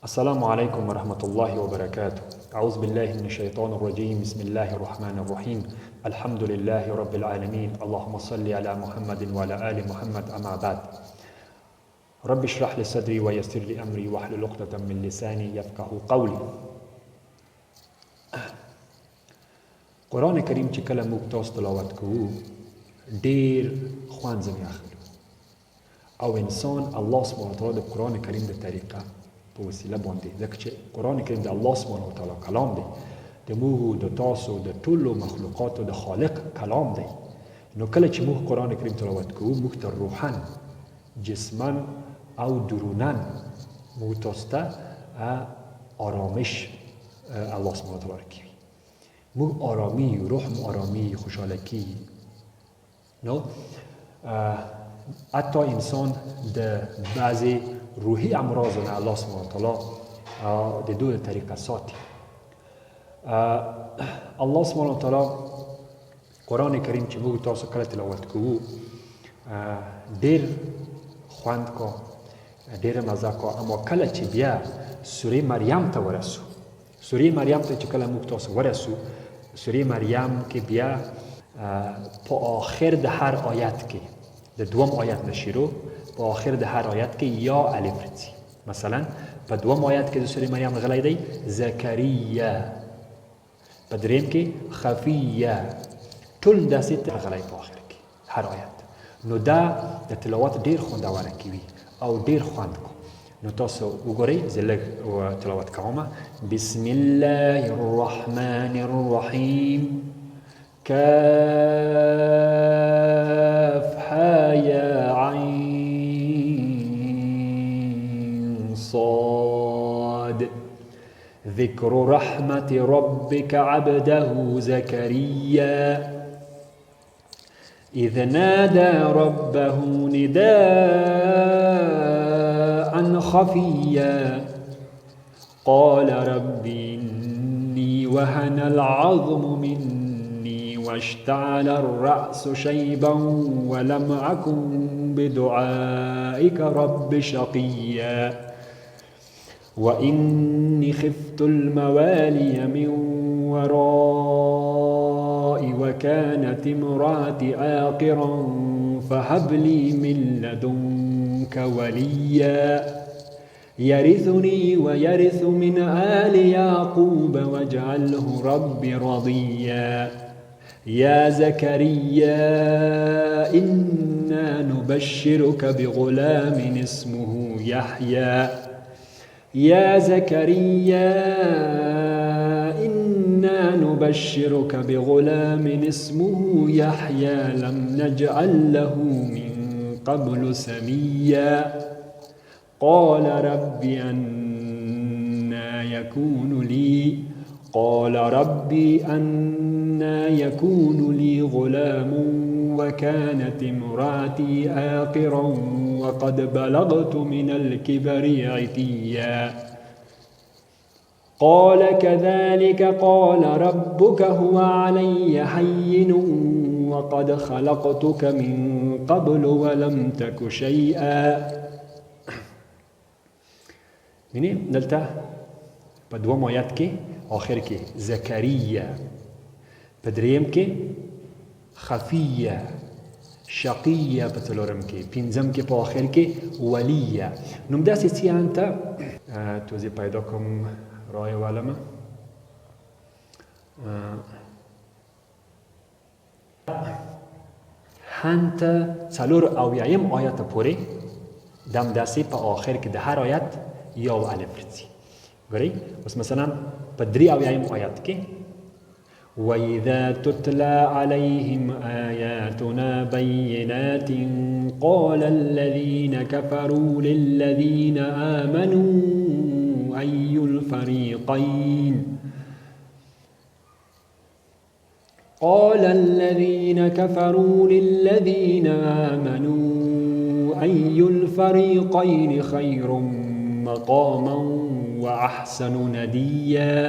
السلام عليكم ورحمة الله وبركاته. أعوذ بالله من الشيطان الرجيم. بسم الله الرحمن الرحيم. الحمد لله رب العالمين. اللهم صل على محمد وعلى آل محمد. أما بعد، رب اشرح لي صدري ويسر لي أمري واحلل عقدة من لساني يفقه قولي. قرآن کریم چې کله موږ تاسو تلاوت کوو ډیر خوند زمي اخلو، او انسان الله سبحانه وتعالی د قرآن کریم د طریقه په وسیله باندې، ځکه چې قرآن کریم د الله سبحانه وتعالی کلام دی، د موږ د تاسو د ټولو مخلوقاتو د خالق کلام دی. نو کله چې موږ قرآن کریم تلاوت کوو، موږ ته روحاً، جسماً او دروناً موږ تاسو ته آرامش الله سبحانه وتعالی کوي. موږ آرامی، روح مو آرامی، خوشحاله کیږي. نو حتی انسان د بعضی روحی امراض نه الله سبحانه وتعالی د دوه طریقه ساتي. الله سبحانه وتعالی قرآن کریم چې موږ تاسو کله تلاوت کوو ډیر خوند کو، ډیر مزه کو، اما کله چې بیا سوره مریم ته ورسو، سوره مریم ته چې کله موږ تاسو ورسو، سوره مریم کې بیا په آخر د هر آیت کې د دوم آیت نشیرو، په آخر د هر آیت کې یا الف راځي. مثلا په دوم آیت کې د سوره مریم غلی دی زکریا، په دریم کې خفیه، ټول داسې غلی په آخر کې هر آیت. نو دا د تلاوت ډیر خوندوره کوي او ډیر خوند کو. نو تاسو وګورئ، زه لږ تلاوت کوم. بسم الله الرحمن الرحیم. كاف ها يا عين صاد. ذكر رحمة ربك عبده زكريا إذ نادى ربه نداء خفيا قال رب إني وهن العظم مني واشتعل الرأس شيبا ولم أكن بدعائك رب شقيا وإني خفت الموالي من ورائي وكانت امرأتي عاقرا فهب لي من لدنك وليا يرثني ويرث من آل يعقوب واجعله رب رضيا يا زكريا إنا نبشرك بغلام اسمه يحيى يا زكريا إنا نبشرك بغلام اسمه يحيى لم نجعل له من قبل سميا قال رب أنى يكون لي غلام وكانت امرأتي آقرا وقد بلغت من الكبر عتيا قال كذلك قال ربك هو علي هين وقد خلقتك من قبل ولم تك شيئا. یعنی دلته په دوم آیت کې آخر کې زکریا، په دریم کې خفیه، شقیه، په څلورم کې، پنځم کې په آخر کې ولیه. نو داسې څیان ته توضیح پیدا کوم رای والمه. هانته څلور اویایم آیت پورې دم داسې په آخر کې د هر آیت یا و الف راځي. ګورئ اوس مثلا په درې اویایم آیت کې وَإِذَا تُتْلَى عَلَيْهِمْ آيَاتُنَا بَيِّنَاتٍ قَالَ الَّذِينَ كَفَرُوا لِلَّذِينَ آمَنُوا أَيُّ الْفَرِيقَيْنِ خَيْرٌ مقاما وأحسن نديا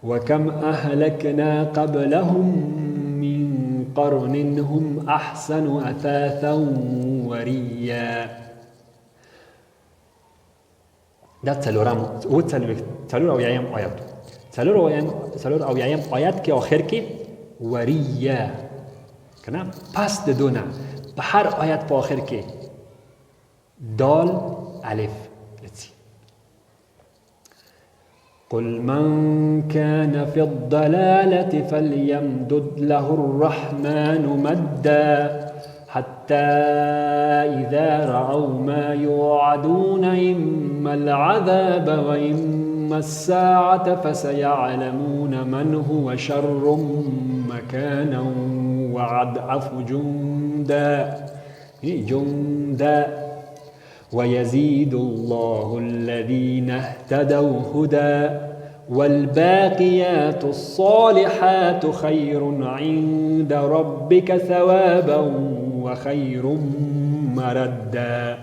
وكم أهلكنا قبلهم من قرن هم أحسن أثاثا وريا دا څلورم او څلور او یایم آیات څلور او یایم آیات کې آخر کې وریه کنه پس د دونه په هر آیت په آخر کې دال الف لتي قل من كان في الضلالة فليمدد له الرحمن مدا حتى إذا رأوا ما يوعدون إما العذاب وإما الساعة فسيعلمون من هو شر مكانا وأضعف جندا ويزيد الله الذين اهتدوا هدى والباقيات الصالحات خير عند ربك ثوابا وخير مردا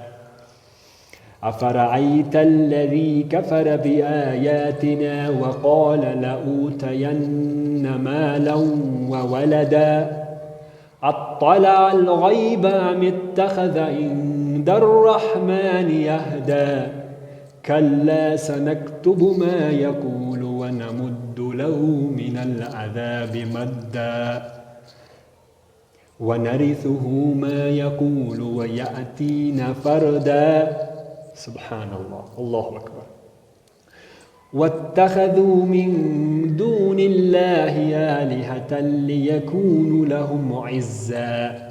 أفرأيت الذي كفر بآياتنا وقال لأوتين مالا وولدا أطلع الغيب أم اتخذ عند الرحمن يهدى كلا سنكتب ما يقول ونمد له من العذاب مدا ونرثه ما يقول ويأتينا فردا سبحان الله الله أكبر واتخذوا من دون الله آلهة ليكونوا لهم عزا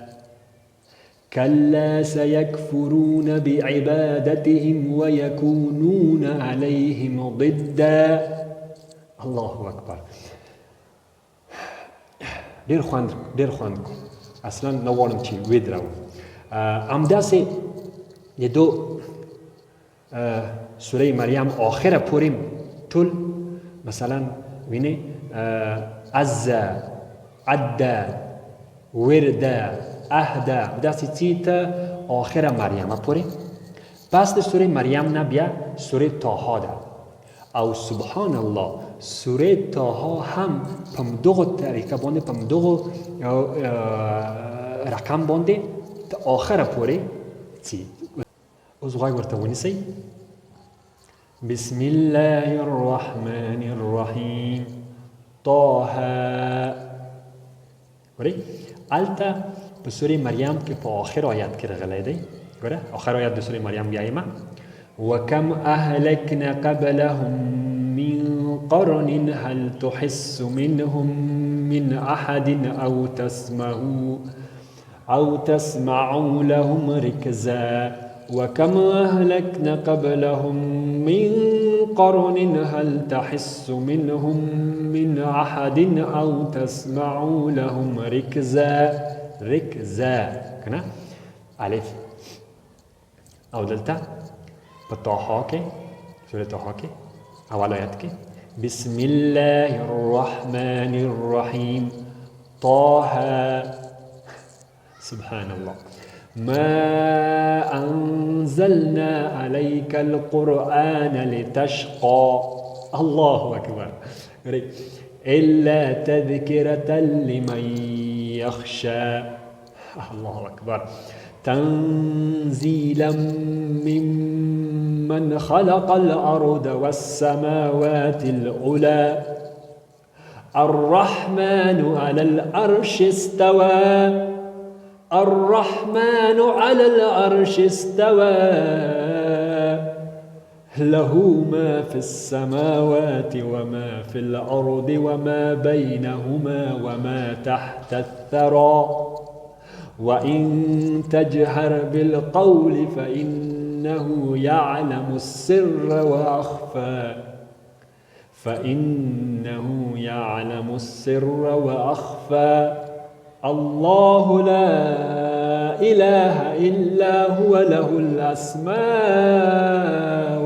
كلا سيكفرون بعبادتهم ويكونون عليهم ضدا الله أكبر ډیر خوند کو اصلا نوالم چې ویدرو همداسې د دو سوره مریم آخره پوریم ټول مثلا ویني عزا عدا وردا اهدا داسې چې ته آخره مریم پورې پس د سوره مریم نه بیا سوره طه ده او سبحان الله سوره طه هم پمدغه طریقه باندې پمدغه رقم باندې ته آخره پورې چې اوس غوږ ورته ونیسئ بسم الله الرحمن الرحيم طه وري التا په سوره مریم کې په آخر آیات کې راغلی دی ګوره آخر آیات د سوره مریم بیایم وكم أهلكنا قبلهم من قرن هل تحس منهم من أحد أو تسمعوا لهم ركزا وكم أهلكنا قبلهم من قرن هل تحس منهم من أحد أو تسمعوا لهم ركزا كنا ألف أو دلتا بطاحة كي سورة طه كي أول آيات كي بسم الله الرحمن الرحيم طه سبحان الله ما أنزلنا عليك القرآن لتشقى الله أكبر إلا تذكرة لمن يخشى الله أكبر تنزيلا ممن خلق الأرض والسماوات العلى الرحمن على العرش استوى الرحمن على العرش استوى له ما في السماوات وما في الأرض وما بينهما وما تحت الثرى وإن تجهر بالقول فإنه يعلم السر وأخفى الله لا إله إلا هو له الأسماء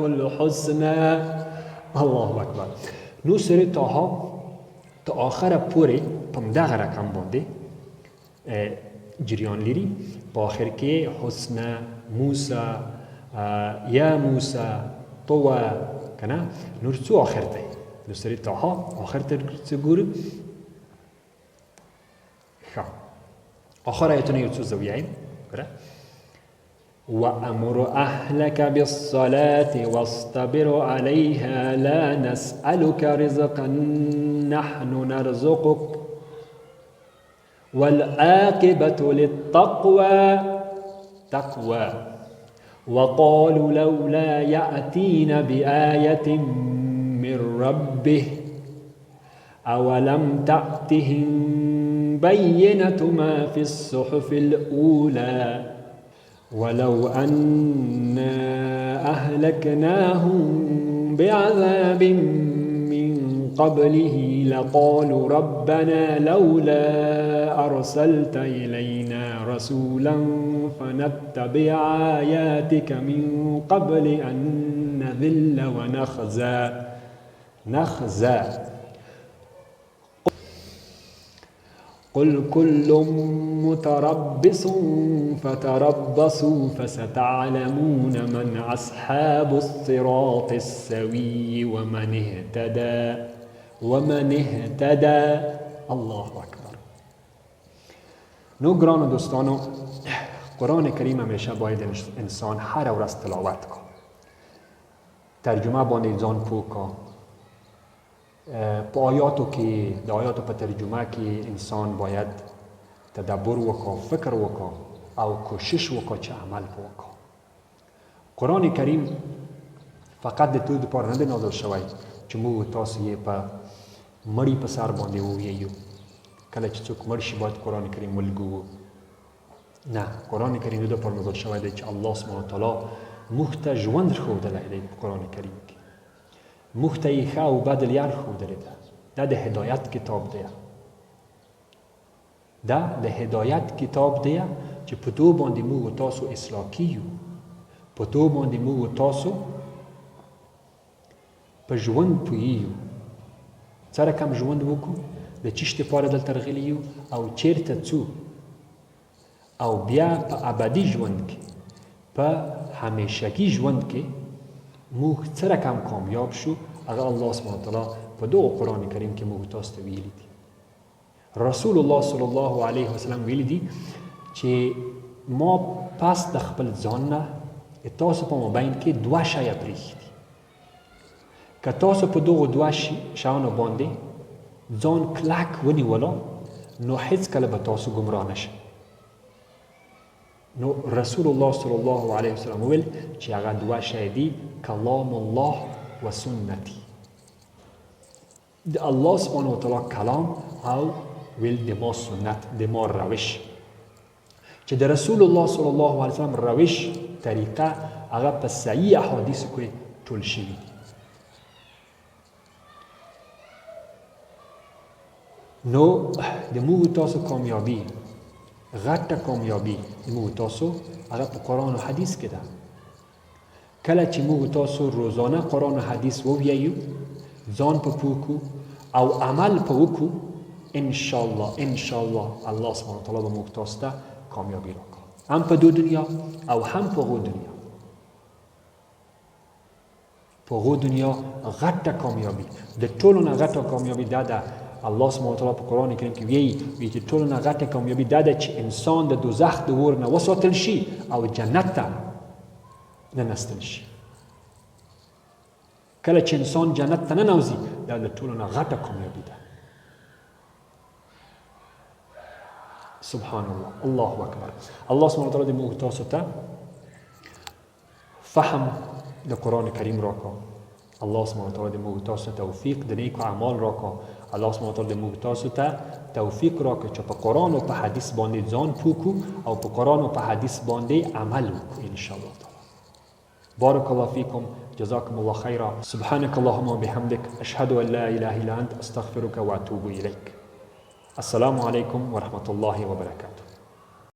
الحسنى الله أكبر نو سورة طه تا آخر پوره پمدغه رقم باندې جریان لري په آخر کې حسنى موسى یا موسى طوى کنه نور څو آخر ته نو سورة طه آخر ته ګورو آخر آیتونه یو څو زویایم ګره وأمر أهلك بالصلاة واصطبر عليها لا نسألك رزقا نحن نرزقك والعاقبة للتقوى تقوى. وقالوا لولا يأتين بآية من ربه أولم تأتهم بينة ما في الصحف الأولى ولو أنا أهلكناهم بعذاب من قبله لقالوا ربنا لولا أرسلت إلينا رسولا فنتبع آياتك من قبل أن نذل ونخزى قل كل متربص فتربصوا فستعلمون من أصحاب الصراط السوي ومن اهتدى. الله أكبر. نو گرانو دوستانو، قرآن کریم همیشه باید انسان هر ورځ تلاوت کو، ترجمه باندې ځان پوه کو. په آیاتو کې د آیاتو په ترجمه کې انسان باید تدبر وکړو، فکر وکړو او کوشش وکړو چې عمل وکړو. قرآن کریم فقط د تو دپاره نه دی نازل شوی چې موږ تاسو یې په مړي په سر باندې وویو. کله چې څوک مړ شي باید قرآن کریم ولګو. نه، قرآن کریم د دپاره نازل شوی دی چې الله سبحانه وتعالی موږ ته ژوند ښودلی دی په قرآن کریم کې. موږ ته یې ښه او بد لار ښودلې ده. دا د هدایت کتاب دی. دا د هدایت کتاب دی چې په دو باندې موږ تاسو اصلاح کیو، په دو باندې موږ تاسو په ژوند پوهیو. څه رقم ژوند وکړو، د چیش دپاره دلته راغلي یو او چیرته ځو، او بیا په ابدي ژوند کې، په همیشګي ژوند کې موږ څه رقم کامیاب شو، هغه الله سبحانه وتعالی په دغه قرآن کریم کې موږ تاسو ته ویلي دي. رسول الله صلی الله علیه وسلم ویلي دي چې ما پس د خپل ځان نه تاسو په مابین کې دوه شیه پرېښي. که تاسو په دغو دوه شیانو باندې ځان کلک ونیولو نو هیڅکله به تاسو ګمراه نشئ. نو رسول الله صلی الله علیه وسلم ویل چې هغه دوه شی دي: کلام الله و سنتي، د الله سبحانه وتعالی کلام او ویل د ما سنت، د ما روش، چې د رسول الله صلی الله علیه وسلم روش طریقه هغه په صحیح احادیثو کې ټول شوي دي. نو د موږ تاسو کامیابی، غټه کامیابی د موږ تاسو هغه په قرآن و حدیث کې ده. کله چې موږ تاسو روزانه قرآن و حدیث وویایو، ځان په پوه کړو او عمل په وکړو، انشاءالله الله سبحانه وتعالی به موږ تاسو ته کامیابی راکړي، هم په دو دنیا او هم په هغو دنیا. په هغو دنیا غټه کامیابی، د ټولو نه غټه کامیابی دا ده. الله سبحانه وتعالی په قرآن کریم کې وایي چې ټولو نه غټه کامیابي دا ده چې انسان د دوزخ د اور نه وساتل شي او جنت ته ننستل شي. کله چې انسان جنت ته ننوځي، دا د ټولو نه غټه کامیابي ده. سبحان الله، الله اکبر. الله سبحانه وتعالی د موږ تاسو ته فهم د قرآن کریم راکړه. الله سبحانه وتعالی د موږ تاسو ته توفیق د نیکو اعمال راکړه. الله سبحانه وتعالی د موږ تاسو ته توفیق راکړه چې په قرآن او په حدیث باندې ځان پوه کړو او په قرآن او په حدیث باندې عمل وکړو ان شاء الله تعالی. بارك الله فيكم، جزاكم الله خيرا. سبحانك اللهم وبحمدك، أشهد أن لا إله إلا أنت، أستغفرك وأتوب إليك. السلام عليكم ورحمة الله وبركاته.